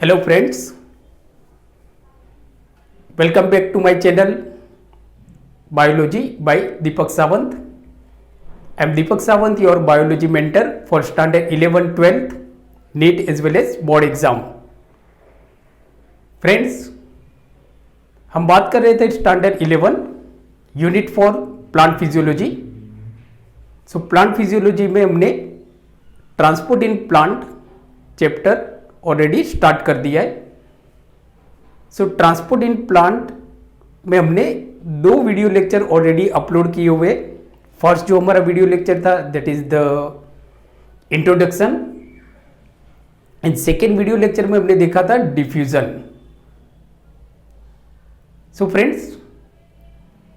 Hello friends, welcome back to my channel Biology by Deepak Sawant. I am Deepak Sawant, your biology mentor for standard 11, 12th, NEET as well as board exam. Friends, हम बात कर रहे थे standard 11 unit 4 plant physiology. सो plant physiology में हमने transport in plant chapter already start कर दिया है. सो ट्रांसपोर्ट इन प्लांट में हमने 2 वीडियो लेक्चर ऑलरेडी अपलोड किए हुए. फर्स्ट जो हमारा वीडियो लेक्चर था that is the introduction and second video lecture में हमने देखा था diffusion. So friends,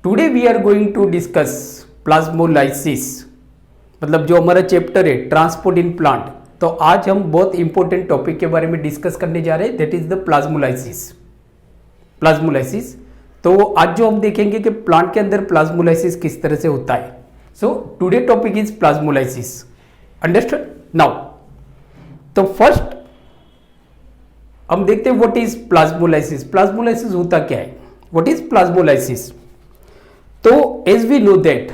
today we are going to discuss plasmolysis, मतलब जो हमारा चैप्टर है ट्रांसपोर्ट इन प्लांट. तो आज हम बहुत इंपॉर्टेंट टॉपिक के बारे में डिस्कस करने जा रहे हैं, दैट इज द प्लाज्मोलाइसिस. तो आज जो हम देखेंगे कि प्लांट के अंदर प्लाज्मोलाइसिस किस तरह से होता है. So today topic is plasmolysis. Understood now. तो फर्स्ट हम देखते हैं व्हाट इज प्लाज्मोलाइसिस. प्लाज्मोलाइसिस होता क्या है, व्हाट इज प्लाज्मोलाइसिस. तो एज वी नो दैट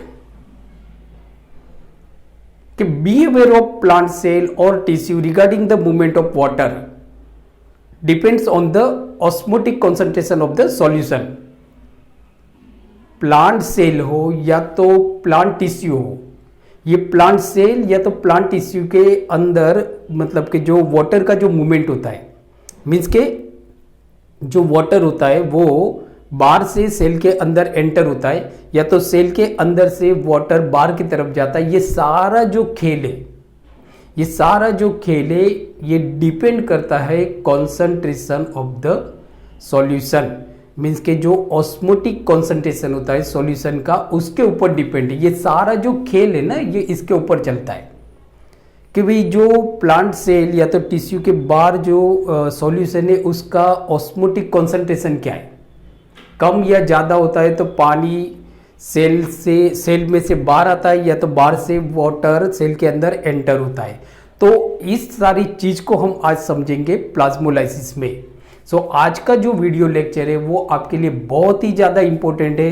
कि be aware of plant cell और tissue regarding the movement of water depends on the osmotic concentration of the solution. Plant cell हो या तो plant tissue हो, ये प्लांट सेल या तो प्लांट टिश्यू के अंदर मतलब कि जो वाटर का जो मूवमेंट होता है, मीन्स के जो वाटर होता है वो बाहर से सेल के अंदर एंटर होता है या तो सेल के अंदर से वाटर बाहर की तरफ जाता है. ये सारा जो खेल है ये डिपेंड करता है concentration of the solution. Means के जो ऑस्मोटिक कॉन्सेंट्रेशन होता है सॉल्यूशन का, उसके ऊपर डिपेंड है. ये सारा जो खेल है ना, ये इसके ऊपर चलता है कि भाई जो प्लांट सेल या तो टिश्यू के बाहर जो सॉल्यूशन है उसका ऑस्मोटिक कॉन्सेंट्रेशन क्या है, कम या ज़्यादा होता है. तो पानी सेल में से बाहर आता है या तो बाहर से वाटर सेल के अंदर एंटर होता है. तो इस सारी चीज़ को हम आज समझेंगे प्लाज्मोलाइसिस में. सो आज का जो वीडियो लेक्चर है वो आपके लिए बहुत ही ज़्यादा इंपॉर्टेंट है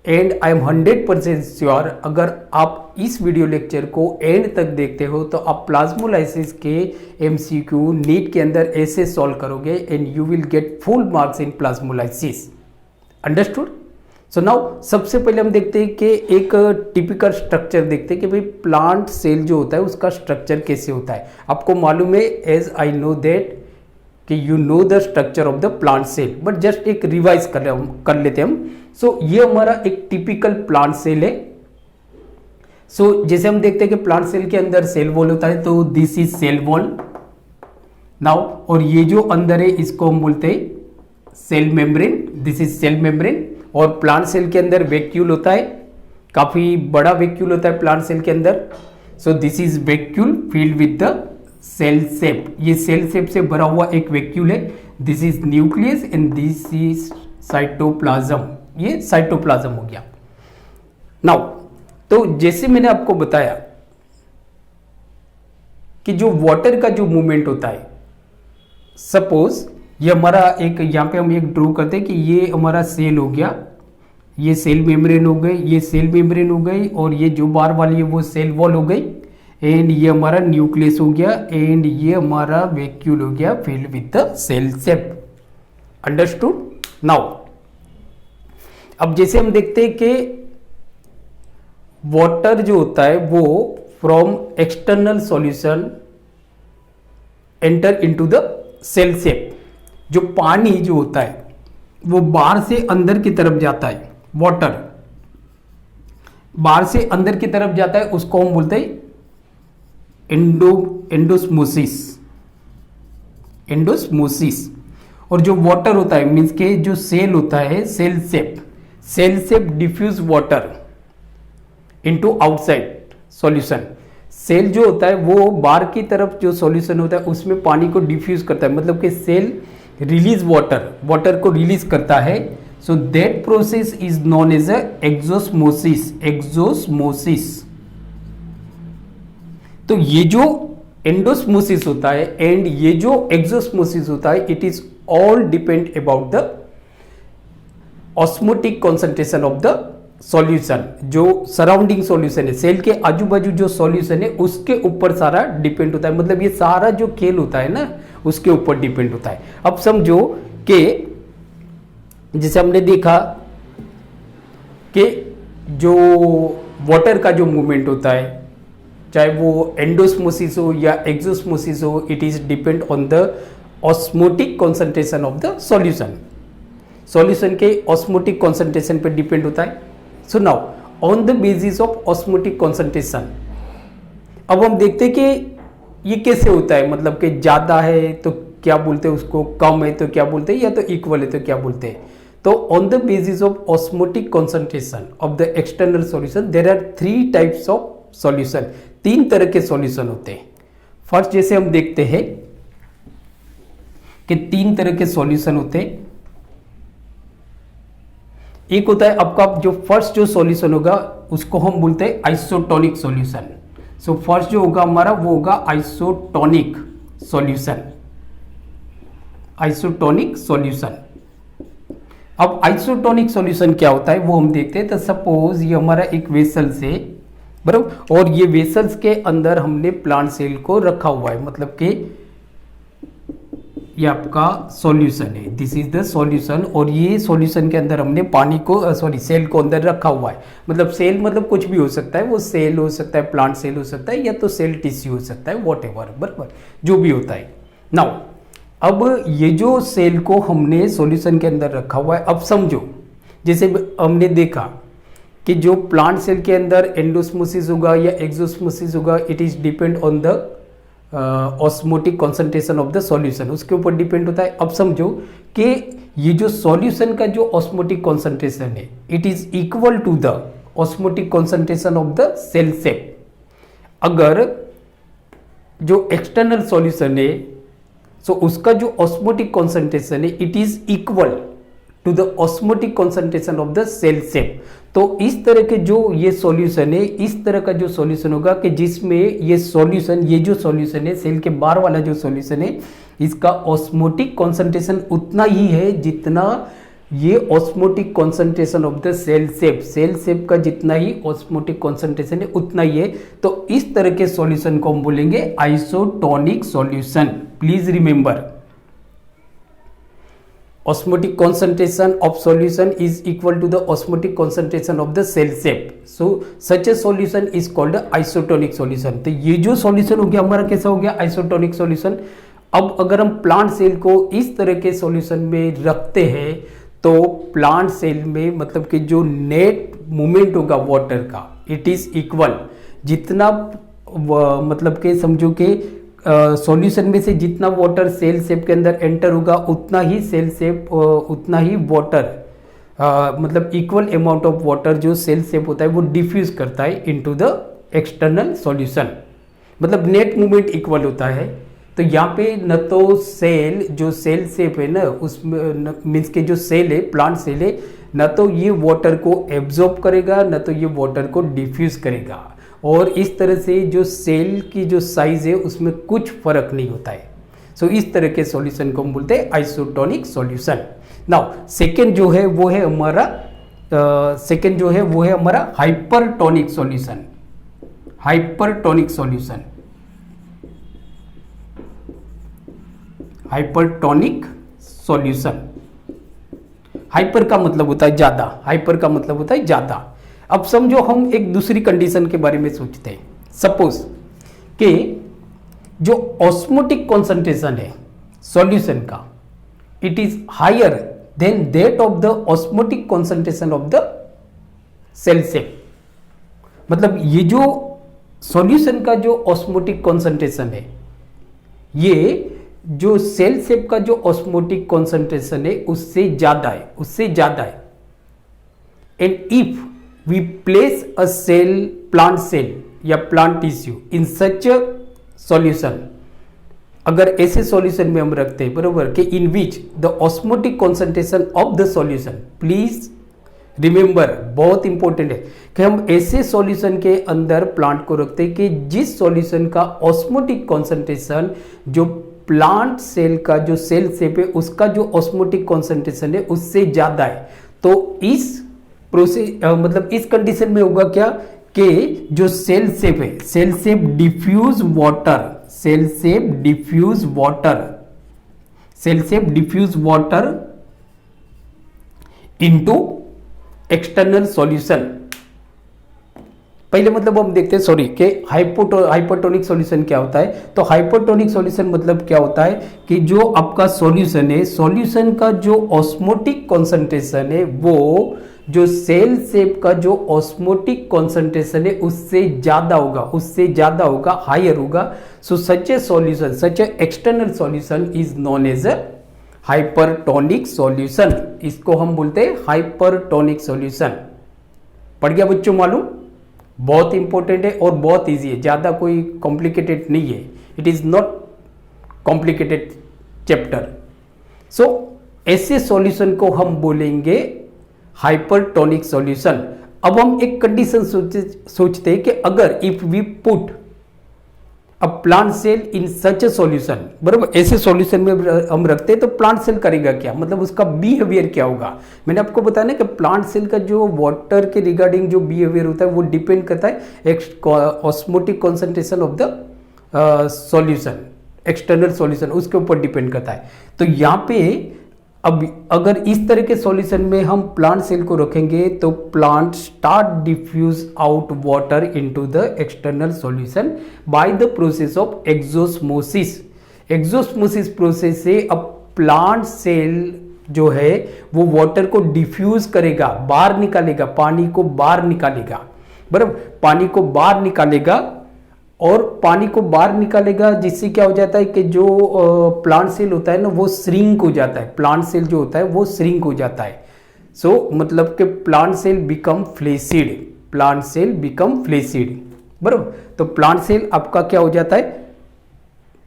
एंड आई एम 100% श्योर अगर आप इस वीडियो लेक्चर को एंड तक देखते हो तो आप प्लाज्मोलाइसिस के MCQ नीट के अंदर ऐसे सॉल्व करोगे and you will get full marks in plasmolysis. Understood. So now सबसे पहले हम देखते हैं कि एक टिपिकल स्ट्रक्चर देखते हैं कि भाई प्लांट सेल जो होता है उसका स्ट्रक्चर कैसे होता है. आपको मालूम है एज आई नो दैट कि you know the structure of the plant cell, but just एक रिवाइज कर लेते हैं हम. सो ये हमारा एक टिपिकल प्लांट सेल है. सो जैसे हम देखते हैं कि प्लांट सेल के अंदर सेल वॉल होता है, तो this is cell wall now. और ये जो अंदर है इसको हम बोलते हैं cell membrane. This is cell membrane. और प्लांट सेल के अंदर वैक्यूल होता है, काफी बड़ा वैक्यूल होता है प्लांट सेल के अंदर. So this is vacuole filled with the cell sap. ये सेल शेप से भरा हुआ एक वैक्यूल है. This is nucleus and this is cytoplasm. ये साइटोप्लाज्म हो गया. नाउ तो जैसे मैंने आपको बताया कि जो वाटर का जो मूवमेंट होता है, सपोज ये हमारा एक यहाँ पे हम एक ड्रॉ करते हैं कि ये हमारा सेल हो गया, ये सेल मेम्ब्रेन हो गई, ये सेल मेम्ब्रेन हो गई और ये जो बाहर वाली है वो सेल वॉल हो गई एंड ये हमारा न्यूक्लियस हो गया एंड ये हमारा वैक्यूल हो गया filled with the cell sap. Understood. Now अब जैसे हम देखते हैं कि वाटर जो होता है वो from external solution enter into the cell sap. जो पानी जो होता है वो बाहर से अंदर की तरफ जाता है, वाटर बाहर से अंदर की तरफ जाता है, उसको हम बोलते हैं एंडोस्मोसिस. और जो वाटर होता है मीन्स के जो सेल होता है cell sap diffuse water into outside solution. Cell जो होता है वो बाहर की तरफ जो सॉल्यूशन होता है उसमें पानी को डिफ्यूज करता है, मतलब कि सेल रिलीज वाटर को रिलीज करता है. So that process is known as exosmosis. तो ये जो एंडोस्मोसिस होता है एंड ये जो एक्सोस्मोसिस होता है, it is all depend about the osmotic concentration of the solution. जो सराउंडिंग सॉल्यूशन है, सेल के आजू बाजू जो सॉल्यूशन है उसके ऊपर सारा डिपेंड होता है। मतलब ये सारा जो खेल होता है ना उसके ऊपर डिपेंड होता है। अब समझो कि जैसे हमने देखा कि जो वाटर का जो मूवमेंट होता है, चाहे वो एंडोस्मोसिस हो या एक्सोस्मोसिस हो, it is depend on the osmotic concentration of the solution. Solution के ऑस्मोटिक कॉन्सेंट्रेशन पे डिपेंड होता है। So now on the basis of osmotic concentration, अब हम देखते हैं कि ये कैसे होता है। मतलब कि ज्यादा है तो क्या बोलते हैं उसको, कम है तो क्या बोलते हैं, या तो इक्वल है तो क्या बोलते हैं। तो on the basis of osmotic concentration of the external solution there are 3 types of solution. 3 तरह के सॉल्यूशन होते हैं। फर्स्ट जैसे हम देखते हैं कि 3 तरह के सॉल्यूशन होते हैं। एक होता है आपका जो फर्स्ट जो सॉल्यूशन होगा उसको हम बोलते हैं आइसोटोनिक सॉल्यूशन। सो फर्स्ट जो होगा हमारा वो होगा आइसोटोनिक सॉल्यूशन। Isotonic solution. अब आइसोटोनिक सॉल्यूशन क्या होता है वो हम देखते हैं। तो सपोज ये हमारा एक वेसल से, बराबर, और ये वेसल्स के अंदर हमने प्लांट सेल को रखा हुआ है। मतलब कि ये आपका सॉल्यूशन है, दिस इज द सॉल्यूशन, और ये सॉल्यूशन के अंदर हमने पानी को सेल को अंदर रखा हुआ है। मतलब सेल मतलब कुछ भी हो सकता है, वो सेल हो सकता है, प्लांट सेल हो सकता है, या तो सेल टिश्यू हो सकता है, व्हाटएवर, बराबर, जो भी होता है। नाउ अब ये जो सेल को हमने सॉल्यूशन के अंदर रखा हुआ है, अब समझो जैसे हमने देखा कि जो प्लांट सेल के अंदर एंडोस्मोसिस होगा या एक्सोस्मोसिस होगा, it is depend on the osmotic concentration of the solution, उसके ऊपर डिपेंड होता है। अब समझो कि ये जो सॉल्यूशन का जो ऑस्मोटिक कॉन्सेंट्रेशन है, it is equal to the osmotic concentration of the cell sap. अगर जो एक्सटर्नल सॉल्यूशन है, सो उसका जो ऑस्मोटिक कॉन्सेंट्रेशन है, it is equal to the osmotic concentration of the cell sap. तो इस तरह के जो ये सॉल्यूशन है, इस तरह का जो सॉल्यूशन होगा कि जिसमें ये सॉल्यूशन, ये जो सॉल्यूशन है, सेल के बाहर वाला जो सॉल्यूशन है, इसका ऑस्मोटिक कॉन्सेंट्रेशन उतना ही है जितना ये osmotic concentration of the cell sap, cell sap का जितना ही ऑस्मोटिक कॉन्सेंट्रेशन है उतना ही है। तो इस तरह के सॉल्यूशन को हम बोलेंगे isotonic solution. Please remember, osmotic concentration of solution is equal to the osmotic concentration of the cell shape. So such a solution is called isotonic solution. तो ये जो solution हो गया हमारा कैसा हो गया, isotonic solution। अब अगर हम प्लांट सेल को इस तरह के solution में रखते हैं तो प्लांट सेल में मतलब कि जो नेट मूवमेंट होगा वाटर का, इट इज इक्वल, जितना मतलब कि समझो कि सॉल्यूशन में से जितना वाटर सेल शेप के अंदर एंटर होगा उतना ही सेल शेप, उतना ही वाटर, मतलब इक्वल अमाउंट ऑफ वाटर जो सेल शेप होता है वो डिफ्यूज करता है इनटू द एक्सटर्नल सॉल्यूशन। मतलब नेट मूवमेंट इक्वल होता है। तो यहाँ पे न तो सेल, जो सेल शेप है ना, उसमें मीन्स के जो सेल है, प्लांट सेल है, न तो ये वाटर को एब्जॉर्ब करेगा, न तो ये वाटर को डिफ्यूज करेगा। और इस तरह से जो सेल की जो साइज है उसमें कुछ फर्क नहीं होता है। सो इस तरह के सॉल्यूशन को हम बोलते हैं आइसोटोनिक सॉल्यूशन। नाउ सेकेंड जो है वो है हमारा hypertonic solution. Hypertonic solution, hypertonic solution. Hyper का मतलब होता है ज्यादा, हाइपर का मतलब होता है ज्यादा। अब समझो हम एक दूसरी कंडीशन के बारे में सोचते हैं। सपोज कि जो ऑस्मोटिक कॉन्सेंट्रेशन है सॉल्यूशन का, it is higher than that of the osmotic concentration of the cell sap. मतलब ये जो सॉल्यूशन का जो ऑस्मोटिक कॉन्सेंट्रेशन है, ये जो सेल शेप का जो ऑस्मोटिक कॉन्सेंट्रेशन है उससे ज्यादा है, उससे ज्यादा है। And if we place a cell, plant cell या plant tissue in such a solution, अगर ऐसे सॉल्यूशन में हम रखते हैं, बरोबर, कि in which the osmotic concentration of the solution, please remember, बहुत इंपॉर्टेंट है कि हम ऐसे सॉल्यूशन के अंदर प्लांट को रखते हैं कि जिस सॉल्यूशन का ऑस्मोटिक कॉन्सेंट्रेशन जो प्लांट सेल का जो सेल शेप है उसका जो ऑस्मोटिक कॉन्सेंट्रेशन है उससे ज्यादा है। तो इस प्रोसेस मतलब इस कंडीशन में होगा क्या कि जो सेल शेप है, cell sap diffuse water, cell sap diffuse water, cell sap diffuse water into external solution. पहले मतलब हम देखते हैं सॉरी कि हाइपोटोनिक सॉल्यूशन क्या होता है। तो हाइपोटोनिक सॉल्यूशन मतलब क्या होता है कि जो आपका सॉल्यूशन है, सॉल्यूशन का जो ऑस्मोटिक कॉन्सेंट्रेशन है वो जो सेल शेप का जो ऑस्मोटिक कॉन्सेंट्रेशन है उससे ज्यादा होगा, उससे ज्यादा होगा, हायर होगा। So such a solution, such a external solution is known as a hypertonic solution. इसको हम बोलते हैं हाइपरटोनिक सॉल्यूशन। पढ़ गया बच्चों मालूम? बहुत इंपॉर्टेंट है और बहुत इजी है, ज्यादा कोई कॉम्प्लिकेटेड नहीं है। It is not complicated chapter. So ऐसे सॉल्यूशन को हम बोलेंगे हाइपरटोनिक सॉल्यूशन। अब हम एक कंडीशन सोचते हैं कि अगर if we put a plant cell in such a solution, बराबर, ऐसे सॉल्यूशन में हम रखते हैं तो प्लांट सेल करेगा क्या, मतलब उसका बिहेवियर क्या होगा। मैंने आपको बताया ना कि प्लांट सेल का जो वाटर के रिगार्डिंग जो बिहेवियर होता है वो डिपेंड करता है osmotic concentration of the solution, external solution उसके ऊपर डिपेंड करता है। तो यहाँ पे अब अगर इस तरह के सॉल्यूशन में हम प्लांट सेल को रखेंगे तो plant start diffuse out water into the external solution by the process of exosmosis. Exosmosis process से अब प्लांट सेल जो है वो वाटर को डिफ्यूज करेगा, बाहर निकालेगा, पानी को बाहर निकालेगा, बराबर, पानी को बाहर निकालेगा। और पानी को बाहर निकालेगा जिससे क्या हो जाता है कि जो प्लांट सेल होता है ना वो श्रिंक हो जाता है, प्लांट सेल जो होता है वो श्रिंक हो जाता है। सो मतलब कि plant cell become flaccid, plant cell become flaccid, बराबर। तो प्लांट सेल आपका क्या हो जाता है,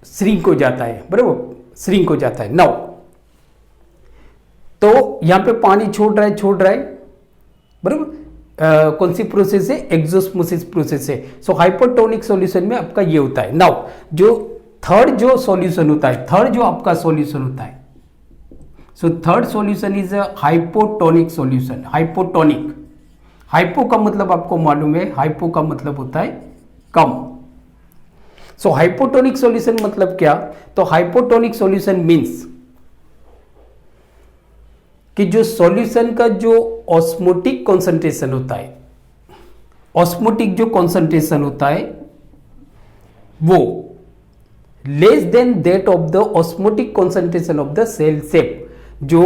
श्रिंक हो जाता है, बराबर, श्रिंक हो जाता है। नाउ तो यहां पे पानी छोड़ रहा है, बराबर। कौन सी प्रोसेस है, एक्सोस्मोसिस प्रोसेस है। सो हाइपरटोनिक सॉल्यूशन में आपका ये होता है। नाउ जो थर्ड जो सॉल्यूशन होता है, थर्ड जो आपका सॉल्यूशन होता है, so third solution is a hypotonic solution. Hypotonic, hypo का मतलब आपको मालूम है, हाइपो का मतलब होता है कम। सो हाइपोटोनिक सॉल्यूशन मतलब क्या, तो हाइपोटोनिक सॉल्यूशन मींस कि जो सॉल्यूशन का जो ऑस्मोटिक कॉन्सेंट्रेशन होता है, ऑस्मोटिक जो कॉन्सेंट्रेशन होता है वो less than that of the osmotic concentration of the cell sap. जो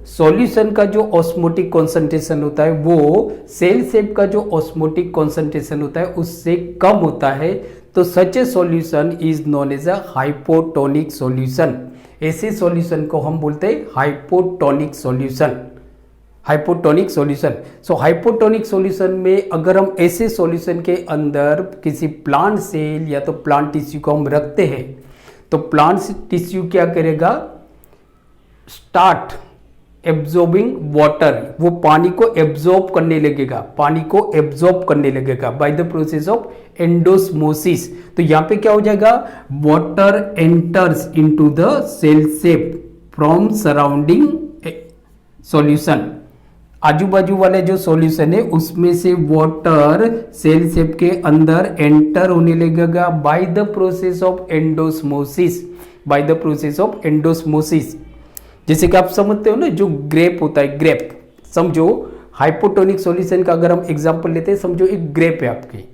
सॉल्यूशन का जो ऑस्मोटिक कॉन्सेंट्रेशन होता है वो सेल शेप का जो ऑस्मोटिक कॉन्सेंट्रेशन होता है उससे कम होता है। तो such a solution is known as a hypotonic solution. ऐसे सॉल्यूशन को हम बोलते हैं hypotonic solution, hypotonic solution. So hypotonic solution में अगर हम ऐसे सॉल्यूशन के अंदर किसी प्लांट सेल या तो प्लांट टिश्यू को हम रखते हैं तो प्लांट टिश्यू क्या करेगा, स्टार्ट एब्जॉर्बिंग वाटर, वो पानी को एब्जॉर्ब करने लगेगा, पानी को एब्जॉर्ब करने लगेगा by the process of endosmosis. तो यहां पे क्या हो जाएगा, water enters into the cell sap from surrounding solution. आजू बाजू वाले जो सॉल्यूशन है उसमें से वाटर सेल शेप के अंदर एंटर होने लगेगा by the process of endosmosis, bye the process of endosmosis. जैसे कि आप समझते हो ना, जो ग्रेप होता है, ग्रेप समझो, हाइपोटोनिक सॉल्यूशन का अगर हम एग्जांपल लेते हैं, समझो एक ग्रेप है आपकी,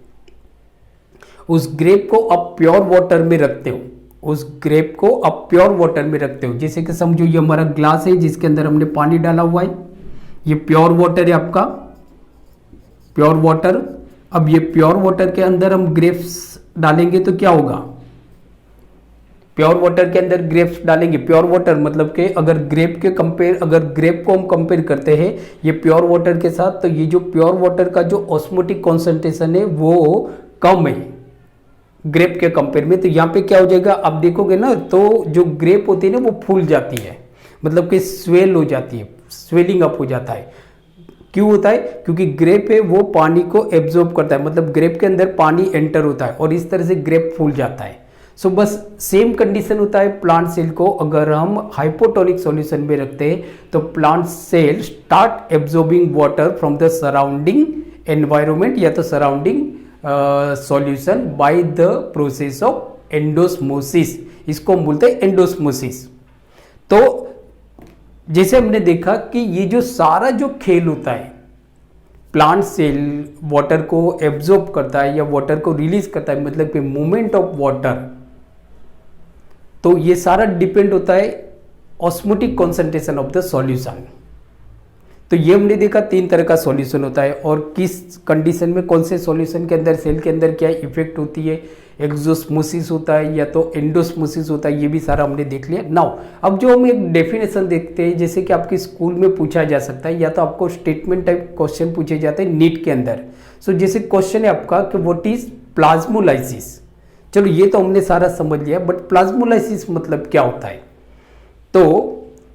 उस ग्रेप को आप प्योर वाटर में रखते हो, उस ग्रेप को आप प्योर वाटर में रखते हो। जैसे कि समझो ये हमारा ग्लास है जिसके अंदर हमने पानी डाला हुआ है, ये प्योर वाटर है आपका, प्योर वाटर। अब ये प्योर वाटर के अंदर हम ग्रेप्स डालेंगे तो क्या होगा, प्योर वाटर के अंदर ग्रेप्स डालेंगे, प्योर वाटर मतलब कि अगर ग्रेप के कंपेयर, अगर ग्रेप को हम कंपेयर करते हैं ये प्योर वाटर के साथ, तो ये जो प्योर वाटर का जो ऑस्मोटिक कॉन्सेंट्रेशन है वो कम है ग्रेप के कंपेयर में। तो यहाँ पे क्या हो जाएगा, आप देखोगे ना, तो जो ग्रेप होती है ना वो फूल जाती है, मतलब कि स्वेल हो जाती है, स्वेलिंग अप हो जाता है। क्यों होता है? क्योंकि ग्रेप है वो पानी को एब्जॉर्ब करता है, मतलब ग्रेप के अंदर पानी एंटर होता है और इस तरह से ग्रेप फूल जाता है। सो बस सेम कंडीशन होता है प्लांट सेल को अगर हम हाइपोटोनिक सॉल्यूशन में रखते हैं तो plant cell start absorbing water from the surrounding environment या तो surrounding solution by the process of endosmosis. इसको हम बोलते हैं एंडोस्मोसिस। तो जैसे हमने देखा कि ये जो सारा जो खेल होता है, प्लांट सेल वाटर को एब्जॉर्ब करता है या वाटर को रिलीज करता है, मतलब कि मूवमेंट ऑफ वाटर, तो ये सारा डिपेंड होता है osmotic concentration of the solution. तो ये हमने देखा 3 तरह का सॉल्यूशन होता है और किस कंडीशन में कौन से सॉल्यूशन के अंदर सेल के अंदर क्या इफेक्ट होती है, एक्सोस्मोसिस होता है या तो एंडोस्मोसिस होता है, ये भी सारा हमने देख लिया। नाउ अब जो हम एक डेफिनेशन देखते हैं, जैसे कि आपके स्कूल में पूछा जा सकता है या तो आपको स्टेटमेंट टाइप क्वेश्चन पूछे जाते हैं नीट के अंदर। सो जैसे क्वेश्चन है आपका कि व्हाट इज प्लाज्मोलाइसिस। चलो ये तो हमने सारा समझ लिया, बट प्लाज्मोलाइसिस मतलब क्या होता है? तो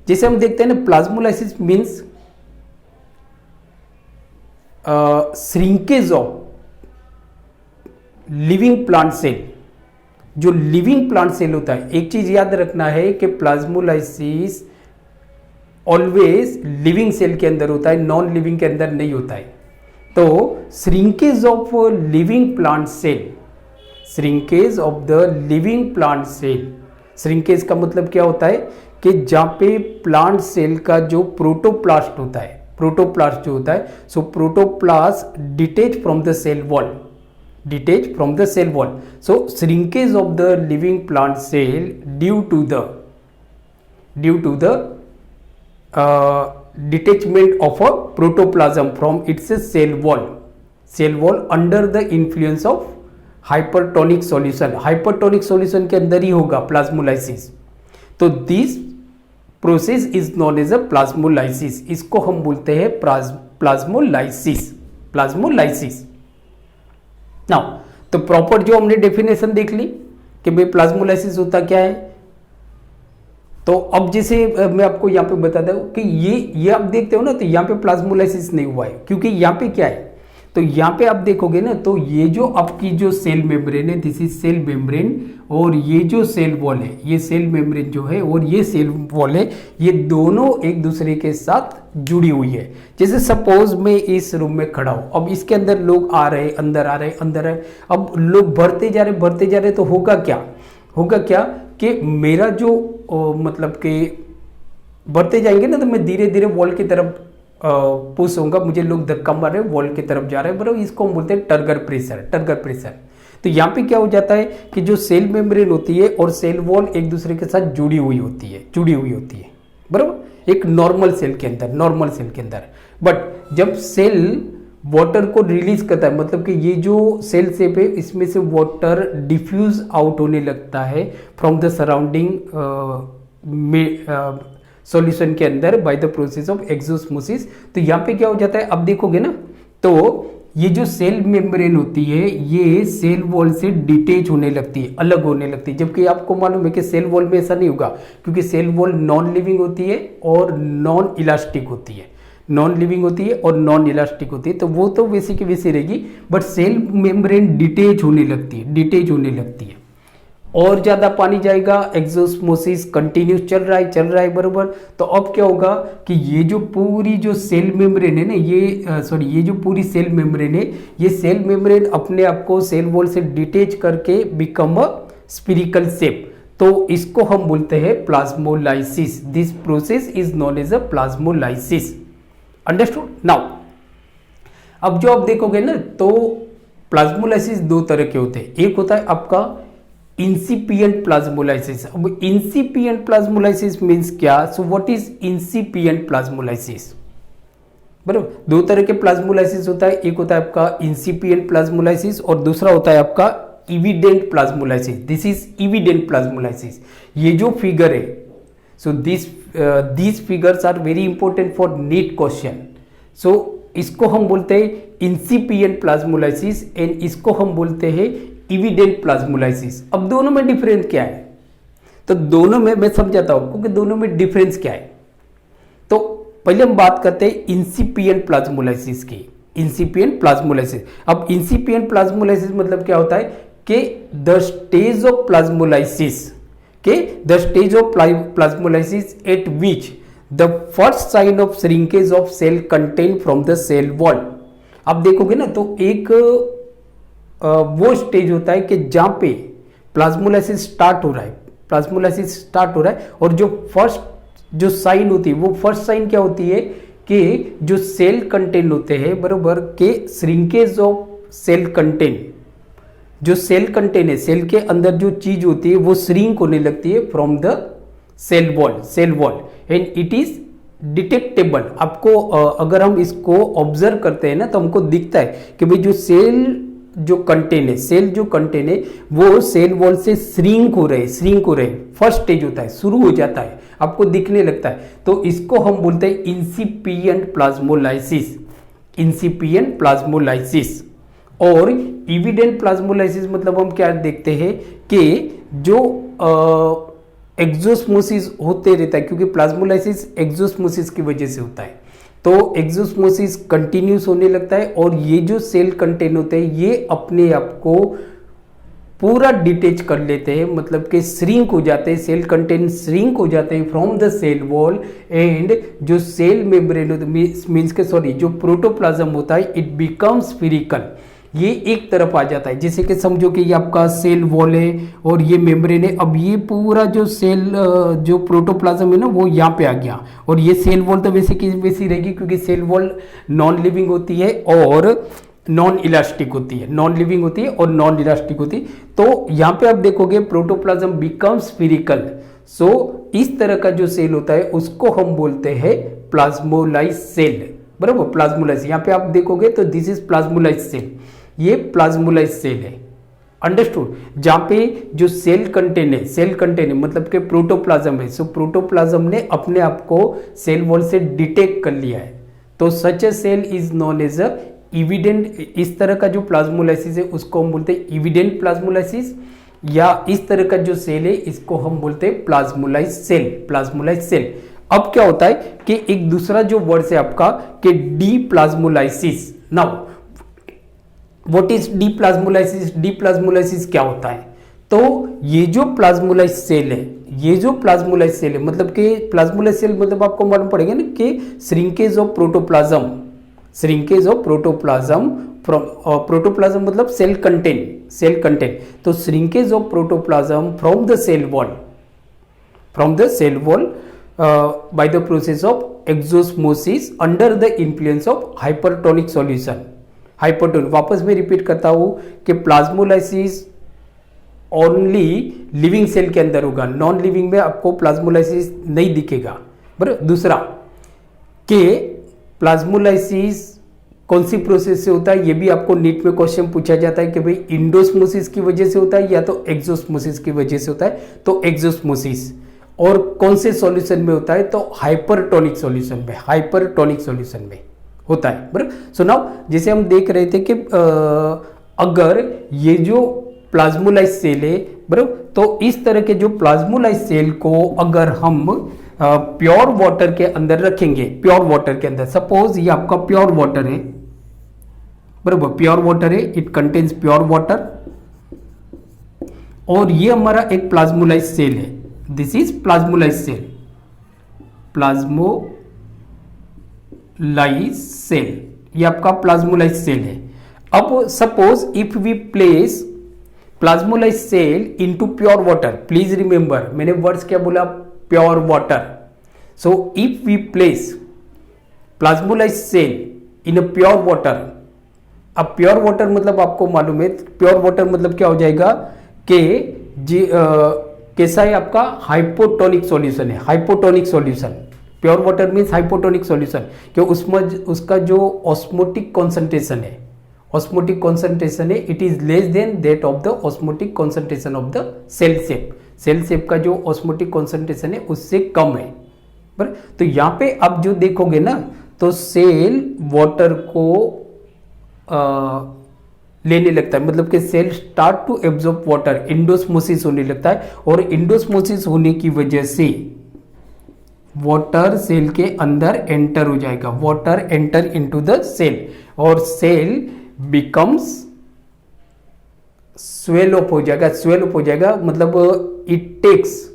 जैसे हम देखते हैं ना, plasmolysis means shrinkage of living plant cell. जो लिविंग प्लांट सेल होता है, एक चीज याद रखना है कि प्लाज्मोलाइसिस ऑलवेज लिविंग सेल के अंदर होता है, नॉन लिविंग के अंदर नहीं होता है। तो shrinkage of living plant cell, shrinkage of the living plant cell, shrinkage का मतलब क्या होता है कि जहां पे प्लांट सेल का जो प्रोटोप्लास्ट होता है, प्रोटोप्लास्ट जो होता है, so protoplast detach from the cell wall, detach from the cell wall. So shrinkage of the living plant cell due to the detachment of a protoplasm from its cell wall under the influence of hypertonic solution. Hypertonic solution के अंदर ही होगा plasmolysis. तो this process is known as a plasmolysis. इसको हम बोलते हैं plasmolysis. Now तो proper जो हमने डेफिनेशन देख ली कि भाई प्लाज्मोलाइसिस होता क्या है। तो अब जैसे मैं आपको यहाँ पे बता दूं कि ये आप देखते हो ना, तो यहाँ पे प्लाज्मोलाइसिस नहीं हुआ है, क्योंकि यहाँ पे क्या है, तो यहाँ पे आप देखोगे ना, तो ये जो आपकी जो सेल मेम्ब्रेन है, दिस इज सेल मेम्ब्रेन, और ये जो सेल वॉल है, ये सेल मेम्ब्रेन जो है और ये सेल वॉल है, ये दोनों एक दूसरे के साथ जुड़ी हुई है। जैसे सपोज मैं इस रूम में खड़ा हूँ, अब इसके अंदर लोग आ रहे, अंदर आ रहे, अंदर आए, अब लोग बढ़ते जा रहे, तो होगा क्या कि मेरा जो मतलब कि बढ़ते जाएंगे ना, तो मैं धीरे धीरे वॉल की तरफ पुश होगा, मुझे लोग धक्का मार रहे हैं, वॉल की तरफ जा रहे हैं, बराबर। इसको हम बोलते हैं टर्गर प्रेशर। तो यहाँ पे क्या हो जाता है कि जो सेल मेम्ब्रेन होती है और सेल वॉल एक दूसरे के साथ जुड़ी हुई होती है, बराबर, एक नॉर्मल सेल के अंदर। बट जब सेल वाटर को रिलीज करता है, मतलब कि ये जो सेल शेप है, इसमें से वाटर डिफ्यूज आउट होने लगता है फ्रॉम द सराउंडिंग सॉल्यूशन के अंदर bye the process of exosmosis. तो यहाँ पे क्या हो जाता है, अब देखोगे ना, तो ये जो सेल मेम्ब्रेन होती है, ये सेल वॉल से डिटेच होने लगती है, अलग होने लगती है। जबकि आपको मालूम है कि सेल वॉल में ऐसा नहीं होगा, क्योंकि सेल वॉल नॉन लिविंग होती है और नॉन इलास्टिक होती है, तो वो तो वैसे की वैसे रहेगी। बट सेल मेम्ब्रेन डिटेच होने लगती है, और ज्यादा पानी जाएगा, एक्सोस्मोसिस कंटिन्यूस चल रहा है, बरोबर। तो अब क्या होगा कि ये जो पूरी जो सेल मेम्ब्रेन है ना, ये जो पूरी सेल मेम्ब्रेन है, ये सेल मेम्ब्रेन अपने आप को सेल वॉल से डिटेच करके बिकम अ स्फीरिकल शेप, तो इसको हम बोलते हैं plasmolysis. This process is known as a plasmolysis. Understood? Now अब जो आप देखोगे ना, तो प्लाज्मोलाइसिस 2 तरह के होते हैं। एक होता है आपका इंसिपिएंट प्लाज्मोलाइसिस। अब इंसिपिएंट प्लाज्मोलाइसिस मीन्स क्या? So what is incipient plasmolysis? बराबर, 2 तरह के प्लाज्मोलाइसिस होता है। एक होता है आपका इंसिपिएंट प्लाज्मोलाइसिस और दूसरा होता है आपका evident plasmolysis. This is evident plasmolysis. ये जो फिगर है, सो these figures are very important for NEET question. So इसको हम बोलते हैं इंसिपिएंट प्लाज्मोलाइसिस एंड इसको हम बोलते हैं इविडेंट प्लाज्मोलाइसिस। अब दोनों में डिफरेंस क्या है? तो दोनों में मैं समझाता हूं आपको कि दोनों में डिफरेंस क्या है। तो पहले हम बात करते हैं इंसिपिएंट प्लाज्मोलाइसिस की। इंसिपिएंट प्लाज्मोलाइसिस, अब इंसिपिएंट प्लाज्मोलाइसिस मतलब क्या होता है कि द स्टेज ऑफ प्लाज्मोलाइसिस, के the stage of plasmolysis at which the first sign of shrinkage of cell content from the cell wall. आप देखोगे ना तो एक वो स्टेज होता है कि जहां पे प्लाज्मोलाइसिस स्टार्ट हो रहा है, प्लाज्मोलाइसिस स्टार्ट हो रहा है, और जो फर्स्ट जो साइन होती है वो फर्स्ट साइन क्या होती है कि जो सेल कंटेन होते हैं बरोबर के श्रिंकेज ऑफ सेल कंटेन, जो सेल कंटेन है सेल के अंदर जो चीज होती है वो श्रिंक होने लगती है from the cell wall and it is detectable. आपको अगर हम इसको ऑब्जर्व करते हैं ना तो हमको दिखता है कि भाई जो सेल जो कंटेन है, सेल जो कंटेन है वो सेल वॉल से श्रिंक हो रहे, फर्स्ट स्टेज होता है, शुरू हो जाता है, आपको दिखने लगता है, तो इसको हम बोलते हैं इंसिपिएंट प्लाज्मोलाइसिस, इंसिपिएंट प्लाज्मोलाइसिस। और इविडेंट प्लाज्मोलाइसिस मतलब हम क्या देखते हैं कि जो एक्सोस्मोसिस होते रहता है, क्योंकि प्लाज्मोलाइसिस एक्सोस्मोसिस की वजह से होता है, तो एक्सोस्मोसिस कंटिन्यूस होने लगता है और ये जो सेल कंटेन होते हैं ये अपने आप को पूरा डिटेच कर लेते हैं, मतलब कि श्रिंक हो जाते हैं, सेल कंटेन श्रिंक हो जाते हैं from the cell wall and जो सेल मेम्ब्रेन मीन्स के सॉरी जो प्रोटोप्लाज्म होता है इट बिकम्स स्फीरिकल, ये एक तरफ आ जाता है। जैसे कि समझो कि ये आपका सेल वॉल है और ये मेम्ब्रेन है, अब ये पूरा जो सेल जो प्रोटोप्लाज्म है ना वो यहाँ पे आ गया, और ये सेल वॉल तो वैसे की वैसी रहेगी क्योंकि सेल वॉल नॉन लिविंग होती है और नॉन इलास्टिक होती है, नॉन लिविंग होती है और नॉन इलास्टिक होती है। तो यहाँ पे आप देखोगे प्रोटोप्लाज्म बिकम स्फीरिकल, सो इस तरह का जो सेल होता है उसको हम बोलते हैं प्लाज्मोलाइज सेल, बराबर, प्लाज्मोलाइज। यहाँ पे आप देखोगे तो दिस इज प्लाज्मोलाइज सेल, ये प्लाज्मोलाइज सेल है, अंडरस्टूड। जहां पे जो सेल कंटेन है मतलब कि प्रोटोप्लाज्म है, सो प्रोटोप्लाज्म ने अपने आप को सेल वॉल से डिटेक्ट कर लिया है, तो such a cell is known as a evident. इस तरह का जो प्लाज्मोलाइसिस है उसको हम बोलते हैं इविडेंट प्लाज्मोलाइसिस, या इस तरह का जो सेल है इसको हम बोलते हैं प्लाज्मोलाइज सेल, प्लाज्मोलाइज सेल। अब क्या होता है कि एक दूसरा जो वर्ड है आपका कि D plasmolysis. Now what is D plasmolysis? D plasmolysis क्या होता है? तो ये जो प्लाज्मोलाइज सेल है, ये जो प्लाज्मोलाइज सेल है मतलब कि प्लाज्मोलाइज सेल मतलब आपको मालूम पड़ेगा ना कि shrinkage of protoplasm, shrinkage of protoplasm from, protoplasm मतलब सेल कंटेन, तो shrinkage of protoplasm from the cell wall by the process of exosmosis under the influence of hypertonic solution। Hypertonic, वापस मैं रिपीट करता हूं कि प्लाज्मोलाइसिस ओनली लिविंग सेल के अंदर होगा, नॉन लिविंग में आपको प्लाज्मोलाइसिस नहीं दिखेगा, बराबर। दूसरा कि प्लाज्मोलाइसिस कौन सी प्रोसेस से होता है, ये भी आपको नीट में क्वेश्चन पूछा जाता है कि भाई इंडोस्मोसिस की वजह से होता है या तो एक्सोस्मोसिस की वजह से होता है, तो एक्सोस्मोसिस। और कौन से सॉल्यूशन में होता है, तो हाइपरटोनिक सॉल्यूशन में होता है, बराबर। सो नाउ जैसे हम देख रहे थे कि अगर ये जो प्लाज्मोलाइज सेल है, बराबर, तो इस तरह के जो प्लाज्मोलाइज सेल को अगर हम प्योर वाटर के अंदर रखेंगे, प्योर वाटर के अंदर, सपोज ये आपका प्योर वाटर है, बराबर, प्योर वाटर है, इट कंटेन्स प्योर वाटर, और ये हमारा एक प्लाज्मोलाइज सेल है, दिस इज प्लाज्मोलाइज सेल, ये आपका प्लाज्मोलाइज सेल है। अब suppose if we place plasmolyse cell into pure water, please remember मैंने वर्ड्स क्या बोला, pure water. So if we place plasmolyse cell in a pure water, अब pure water मतलब आपको मालूम है प्योर वाटर मतलब क्या हो जाएगा कि कैसा है आपका हाइपोटोनिक सॉल्यूशन है, hypotonic solution, pure water means hypotonic solution, क्यों उसमें उसका जो ऑस्मोटिक कॉन्सेंट्रेशन है it is less than that of the osmotic concentration of the cell sap का जो ऑस्मोटिक कॉन्सेंट्रेशन है उससे कम है, बराबर। तो यहाँ पे अब जो देखोगे ना तो सेल वाटर को लेने लगता है, मतलब कि cell start to absorb water, endosmosis होने लगता है, और इंडोस्मोसिस होने की वजह से वाटर सेल के अंदर एंटर हो जाएगा, water enter into the cell और सेल बिकम्स स्वेल अप हो जाएगा, स्वेल अप हो जाएगा मतलब it takes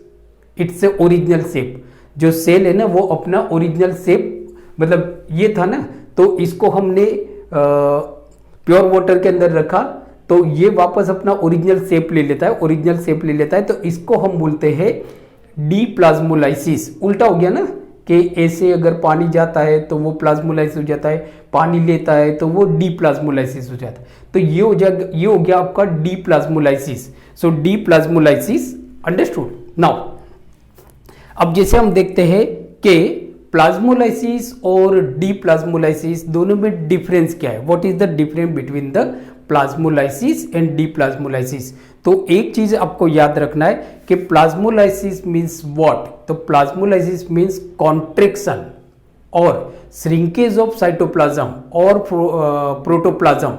its original shape. जो सेल है ना वो अपना ओरिजिनल शेप, मतलब ये था ना, तो इसको हमने प्योर वाटर के अंदर रखा तो ये वापस अपना ओरिजिनल शेप ले लेता है, ओरिजिनल शेप ले लेता है, तो इसको हम बोलते हैं डीप्लाज्मोलाइसिस। उल्टा हो गया ना कि ऐसे अगर पानी जाता है तो वो प्लाज्मोलाइसिस हो जाता है, पानी लेता है तो वो डीप्लाज्मोलाइसिस हो जाता है। तो ये हो गया आपका डीप्लाज्मोलाइसिस। सो डीप्लाज्मोलाइसिस, अंडरस्टूड। नाउ अब जैसे हम देखते हैं कि प्लाज्मोलाइसिस और डीप्लाज्मोलाइसिस दोनों में डिफरेंस क्या है, what is the difference between the plasmolysis and deplasmolysis. तो एक चीज आपको याद रखना है कि प्लाज्मोलाइसिस मींस व्हाट, तो प्लाज्मोलाइसिस मींस कॉन्ट्रैक्शन और श्रिंकेज ऑफ साइटोप्लाज्म और प्रोटोप्लाज्म,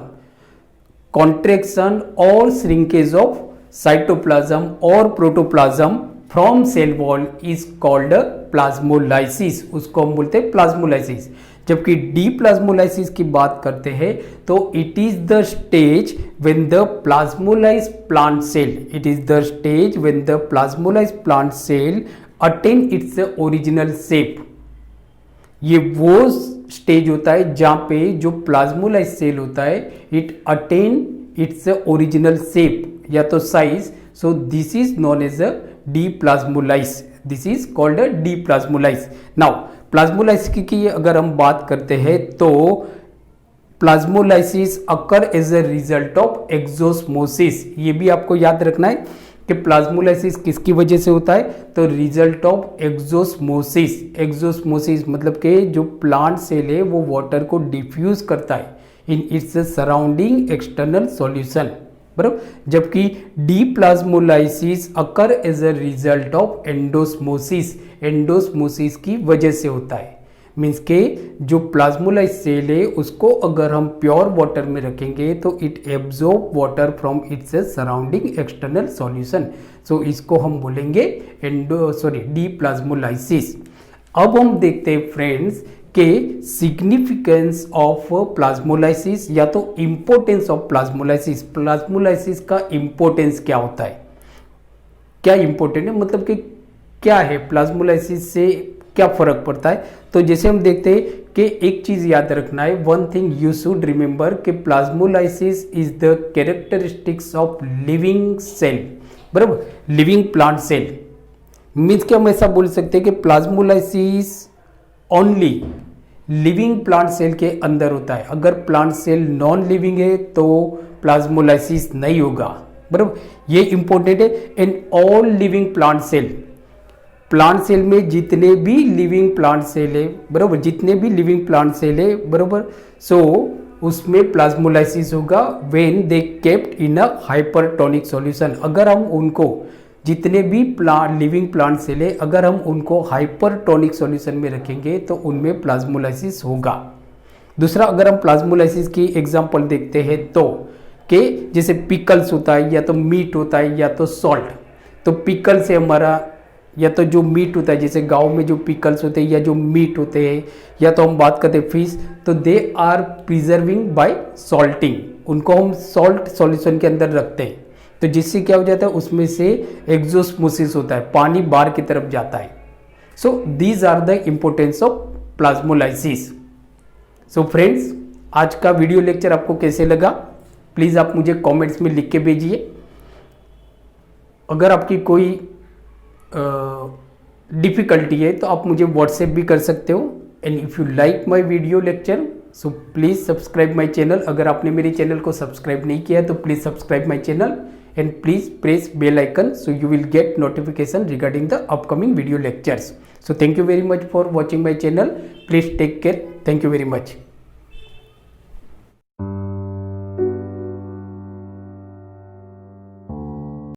कॉन्ट्रैक्शन और श्रिंकेज ऑफ साइटोप्लाज्म और protoplasm from cell wall is called plasmolysis, उसको हम बोलते हैं प्लाज्मोलाइसिस। जबकि डीप्लाज्मोलाइसिस की बात करते हैं तो it is the stage when the plasmolysed plant cell, it is the stage when the plasmolysed plant cell attain its original shape. ये वो स्टेज होता है जहां पे जो प्लाज्मोलाइज्ड सेल होता है it attain its original shape या तो size. So this is known as a deplasmolyse, this is called a deplasmolyse. Now plasmolysis की अगर हम बात करते हैं तो plasmolysis occur as a result of exosmosis. ये भी आपको याद रखना है कि प्लाज्मोलाइसिस किसकी वजह से होता है, तो रिजल्ट ऑफ एक्सोस्मोसिस। एक्सोस्मोसिस मतलब कि जो प्लांट सेल है वो वाटर को डिफ्यूज करता है in its surrounding external solution, बराबर। जबकि deplasmolysis occur as a result of endosmosis, endosmosis की वजह से होता है। मीन्स के जो प्लाज्मोलाइज्ड सेल है उसको अगर हम प्योर वाटर में रखेंगे तो it absorb water from its surrounding external solution. So इसको हम बोलेंगे डीप्लाज्मोलाइसिस। अब हम देखते हैं फ्रेंड्स के सिग्निफिकेंस ऑफ प्लाज्मोलाइसिस या तो इंपोर्टेंस ऑफ प्लाज्मोलाइसिस। प्लाज्मोलाइसिस का इंपोर्टेंस क्या होता है, क्या इंपोर्टेंट है, मतलब कि क्या है प्लाज्मोलाइसिस से क्या फर्क पड़ता है। तो जैसे हम देखते हैं कि एक चीज याद रखना है, one thing you should remember कि plasmolysis is the characteristics of living cell, बराबर, लिविंग प्लांट सेल। मीन्स कि हम ऐसा बोल सकते हैं कि plasmolysis only living plant cell के अंदर होता है। अगर प्लांट सेल नॉन लिविंग है तो प्लाज्मोलाइसिस नहीं होगा, बराबर। ये इंपॉर्टेंट है। In all living plant cell, plant cell में जितने भी लिविंग प्लांट सेल है, बराबर, जितने भी लिविंग प्लांट सेल है, बराबर, सो उसमें प्लाज्मोलाइसिस होगा when they kept in a hypertonic solution. अगर हम उनको जितने भी लिविंग प्लांट सेल है अगर हम उनको हाइपरटोनिक सॉल्यूशन में रखेंगे तो उनमें प्लाज्मोलाइसिस होगा। दूसरा, अगर हम प्लाज्मोलाइसिस की एग्जांपल देखते हैं तो कि जैसे पिकल्स होता है या तो मीट होता है या तो सॉल्ट। तो पिकल से हमारा या तो जो मीट होता है, जैसे गांव में जो पिकल्स होते हैं या जो मीट होते हैं, या तो हम बात करते हैं फिश, तो they are preserving by salting. उनको हम सॉल्ट सॉल्यूशन के अंदर रखते हैं तो जिससे क्या हो जाता है, उसमें से एक्सोस्मोसिस होता है, पानी बाहर की तरफ जाता है। So these are the importance of plasmolysis. So friends, आज का वीडियो लेक्चर आपको कैसे लगा प्लीज़ आप मुझे कमेंट्स में लिख के भेजिए। अगर आपकी कोई डिफ़िकल्टी है तो आप मुझे व्हाट्सएप भी कर सकते हो। And if you like my video lecture so please subscribe my channel. अगर आपने मेरे चैनल को सब्सक्राइब नहीं किया है तो please subscribe my channel and please press bell icon so you will get notification regarding the upcoming video lectures. So thank you very much for watching my channel. Please take care. Thank you very much.